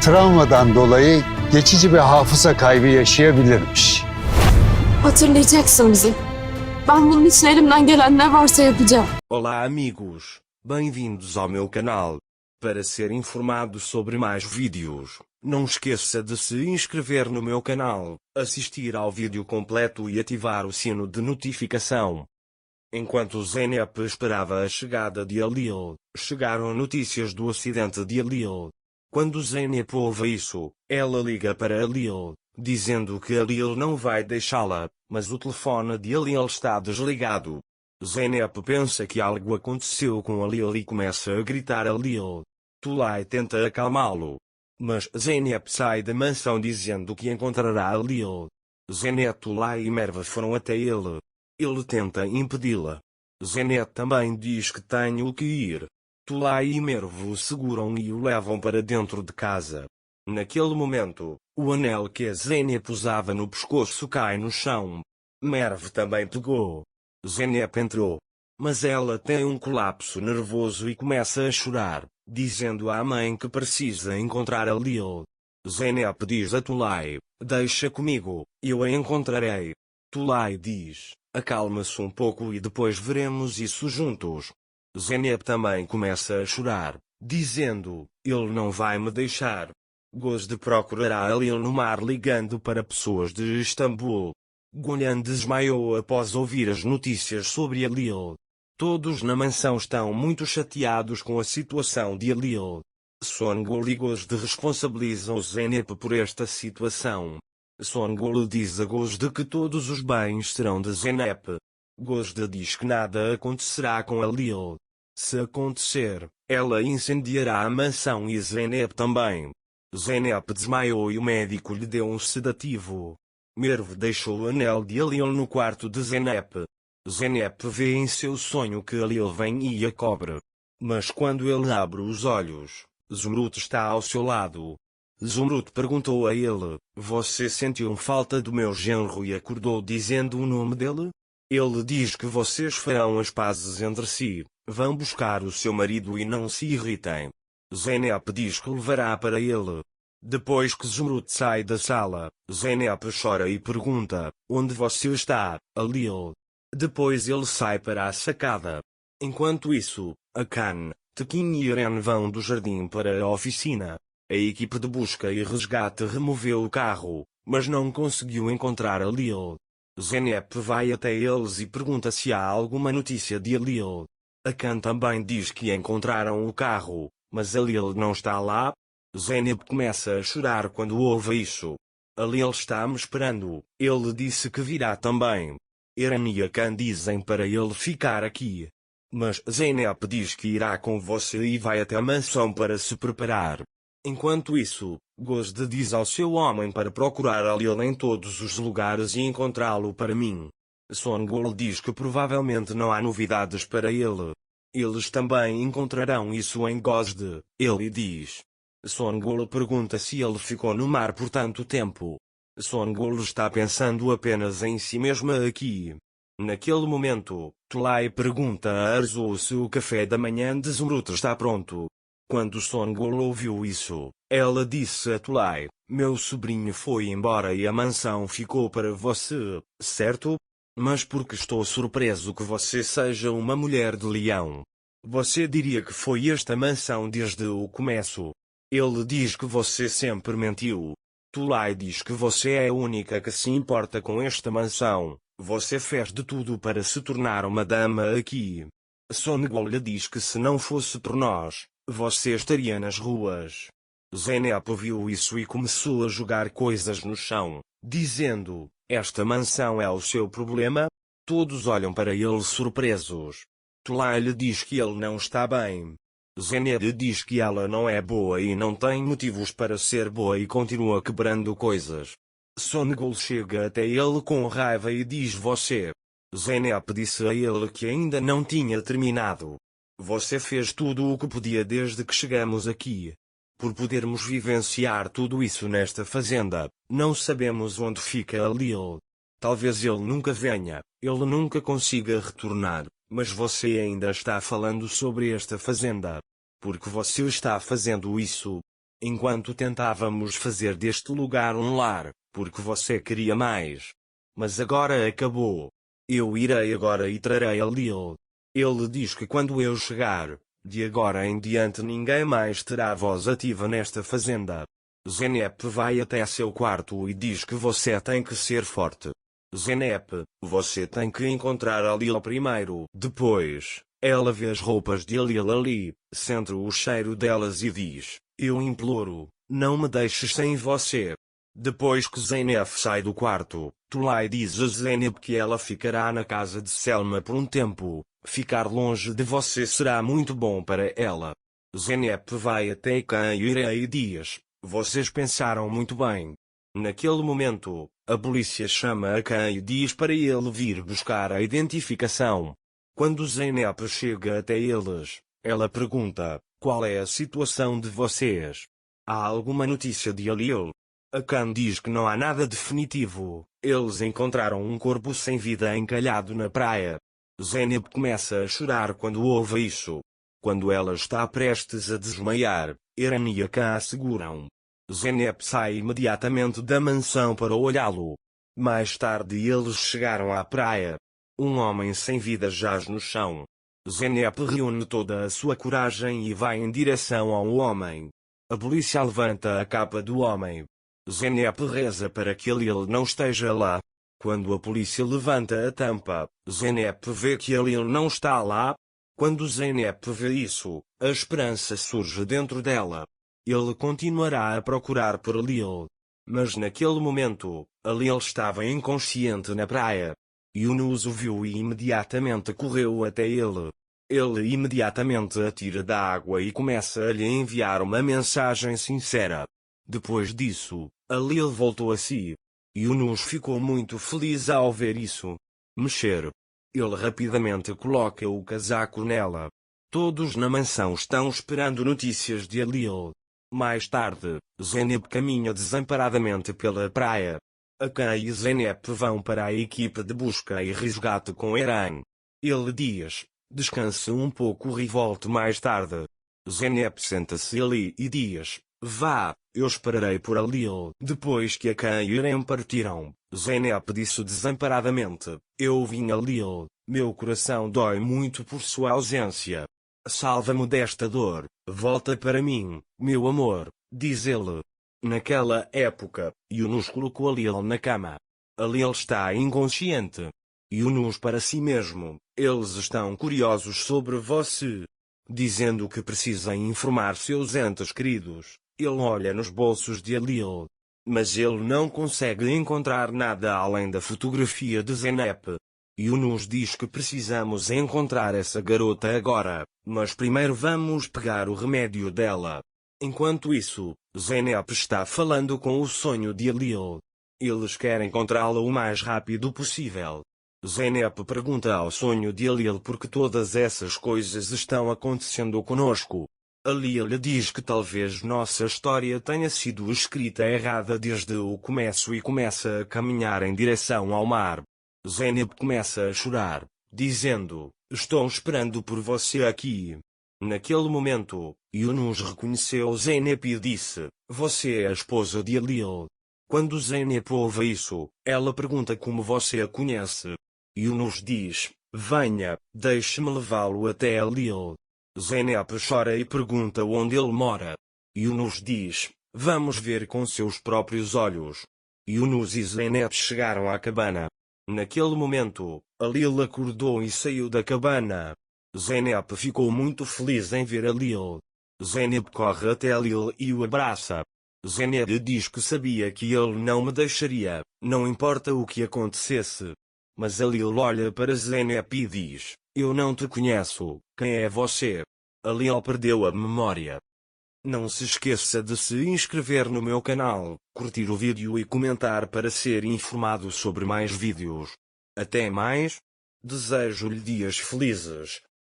travmadan dolayı geçici bir hafıza kaybı yaşayabilirmiş. Hatırlayacaksın bizi. Ben bunun için elimden gelen ne varsa yapacağım. Olá amigos, bem-vindos ao meu canal. Para ser informado sobre mais vídeos, não esqueça de se inscrever no meu canal, assistir ao vídeo completo e ativar o sino de notificação. Enquanto Zeynep esperava a chegada de Halil, chegaram notícias do acidente de Halil. Quando Zeynep ouve isso, ela liga para Halil, dizendo que Halil não vai deixá-la, mas o telefone de Halil está desligado. Zeynep pensa que algo aconteceu com Halil e começa a gritar a Halil. Tulay tenta acalmá-lo. Mas Zeynep sai da mansão dizendo que encontrará Halil. Zeynep, Tulay e Merve foram até ele. Ele tenta impedi-la. Zeynep também diz que tem que ir. Tulay e Merve o seguram e o levam para dentro de casa. Naquele momento, o anel que a Zeynep usava no pescoço cai no chão. Merve também pegou. Zeynep entrou. Mas ela tem colapso nervoso e começa a chorar, dizendo à mãe que precisa encontrar Halil. Zeynep diz a Tulay, deixa comigo, eu a encontrarei. Tulay diz, acalma-se um pouco e depois veremos isso juntos. Zeynep também começa a chorar, dizendo, ele não vai me deixar. Gozde procurará Halil no mar ligando para pessoas de Istambul. Golan desmaiou após ouvir as notícias sobre Halil. Todos na mansão estão muito chateados com a situação de Halil. Songül e Gozde responsabilizam Zeynep por esta situação. Songül diz a Gozde que todos os bens serão de Zeynep. Gozde diz que nada acontecerá com Halil. Se acontecer, ela incendiará a mansão e Zeynep também. Zeynep desmaiou e o médico lhe deu um sedativo. Merve deixou o anel de Halil no quarto de Zeynep. Zeynep vê em seu sonho que Halil vem e a cobre. Mas quando ele abre os olhos, Zumrut está ao seu lado. Zumrut perguntou a ele, você sentiu falta do meu genro e acordou dizendo o nome dele? Ele diz que vocês farão as pazes entre si, vão buscar o seu marido e não se irritem. Zeynep diz que levará para ele. Depois que Zumrut sai da sala, Zeynep chora e pergunta, onde você está, Halil? Depois ele sai para a sacada. Enquanto isso, Akan, Tekin e Eren vão do jardim para a oficina. A equipe de busca e resgate removeu o carro, mas não conseguiu encontrar Halil. Zeynep vai até eles e pergunta se há alguma notícia de Halil. Akan também diz que encontraram o carro, mas Halil não está lá. Zeynep começa a chorar quando ouve isso. Halil está me esperando, ele disse que virá também. Eren e Akan dizem para ele ficar aqui. Mas Zeynep diz que irá com você e vai até a mansão para se preparar. Enquanto isso, Gozde diz ao seu homem para procurar Halil em todos os lugares e encontrá-lo para mim. Songül diz que provavelmente não há novidades para ele. Eles também encontrarão isso em Gozde, ele diz. Songül pergunta se ele ficou no mar por tanto tempo. Songül está pensando apenas em si mesma aqui. Naquele momento, Tulay pergunta a Arzu se o café da manhã de Zumrut está pronto. Quando Songül ouviu isso, ela disse a Tulay, meu sobrinho foi embora e a mansão ficou para você, certo? Mas porque estou surpreso que você seja uma mulher de leão. Você diria que foi esta mansão desde o começo. Ele diz que você sempre mentiu. Tulay diz que você é a única que se importa com esta mansão. Você fez de tudo para se tornar uma dama aqui. Songül lhe diz que se não fosse por nós, você estaria nas ruas. Zeynep viu isso e começou a jogar coisas no chão, dizendo, esta mansão é o seu problema? Todos olham para ele surpresos. Tulay lhe diz que ele não está bem. Zeynep diz que ela não é boa e não tem motivos para ser boa e continua quebrando coisas. Songül chega até ele com raiva e diz você. Zeynep disse a ele que ainda não tinha terminado. Você fez tudo o que podia desde que chegamos aqui. Por podermos vivenciar tudo isso nesta fazenda, não sabemos onde fica Halil. Talvez ele nunca venha, ele nunca consiga retornar, mas você ainda está falando sobre esta fazenda. Porque você está fazendo isso. enquanto tentávamos fazer deste lugar um lar, porque você queria mais. Mas agora acabou. Eu irei agora e trarei a Lil. Ele diz que quando eu chegar, de agora em diante ninguém mais terá voz ativa nesta fazenda. Zeynep vai até seu quarto e diz que você tem que ser forte. Zeynep, você tem que encontrar a Lil primeiro. Depois, ela vê as roupas de Lil ali, sente o cheiro delas e diz: eu imploro, não me deixes sem você. Depois que Zeynep sai do quarto, Tulay diz a Zeynep que ela ficará na casa de Selma por um tempo. Ficar longe de você será muito bom para ela. Zeynep vai até Kaira e diz: vocês pensaram muito bem. Naquele momento, a polícia chama a Khan e diz para ele vir buscar a identificação. Quando Zeynep chega até eles, ela pergunta: qual é a situação de vocês? Há alguma notícia de Lil? A Khan diz que não há nada definitivo. Eles encontraram um corpo sem vida encalhado na praia. Zeynep começa a chorar quando ouve isso. Quando ela está prestes a desmaiar, Eren e a Khan a seguram. Zeynep sai imediatamente da mansão para olhá-lo. Mais tarde eles chegaram à praia. Um homem sem vida jaz no chão. Zeynep reúne toda a sua coragem e vai em direção ao homem. A polícia levanta a capa do homem. Zeynep reza para que ele não esteja lá. Quando a polícia levanta a tampa, Zeynep vê que ele não está lá. Quando Zeynep vê isso, a esperança surge dentro dela. Ele continuará a procurar por Lil. Mas naquele momento, a Lil estava inconsciente na praia. Yunus o viu e imediatamente correu até ele. Ele imediatamente a tira da água e começa a lhe enviar uma mensagem sincera. Depois disso, a Lil voltou a si. Yunus ficou muito feliz ao ver isso. Mexer. Ele rapidamente coloca o casaco nela. Todos na mansão estão esperando notícias de Lil. Mais tarde, Zeynep caminha desamparadamente pela praia. A Khan e Zeynep vão para a equipe de busca e resgate com Eren. Ele diz: descanse um pouco e volte mais tarde. Zeynep senta-se ali e diz: vá, eu esperarei por Lil. Depois que a Khan e Eren partiram, Zeynep disse desamparadamente: eu vim a Lil, meu coração dói muito por sua ausência. Salva-me desta dor, volta para mim, meu amor, diz ele. Naquela época, Yunus colocou a Lil na cama. A Lil está inconsciente. Yunus para si mesmo: eles estão curiosos sobre você. Dizendo que precisa informar seus entes queridos, ele olha nos bolsos de Lil. Mas ele não consegue encontrar nada além da fotografia de Zeynep. Yunus diz que precisamos encontrar essa garota agora, mas primeiro vamos pegar o remédio dela. Enquanto isso, Zeynep está falando com o sonho de Lil. Eles querem encontrá-la o mais rápido possível. Zeynep pergunta ao sonho de Lil por que todas essas coisas estão acontecendo conosco. Lil diz que talvez nossa história tenha sido escrita errada desde o começo e começa a caminhar em direção ao mar. Zeynep começa a chorar, dizendo: estou esperando por você aqui. Naquele momento, Yunus reconheceu Zeynep e disse: você é a esposa de Lil. Quando Zeynep ouve isso, ela pergunta como você a conhece. Yunus diz: venha, deixe-me levá-lo até Lil. Zeynep chora e pergunta onde ele mora. Yunus diz: vamos ver com seus próprios olhos. Yunus e Zeynep chegaram à cabana. Naquele momento, Lil acordou e saiu da cabana. Zeynep ficou muito feliz em ver Lil. Zeynep corre até Lil e o abraça. Zeynep diz que sabia que ele não me deixaria, não importa o que acontecesse. Mas Lil olha para Zeynep e diz: eu não te conheço, quem é você? Lil perdeu a memória. Não se esqueça de se inscrever no meu canal, curtir o vídeo e comentar para ser informado sobre mais vídeos. Até mais. Desejo-lhe dias felizes.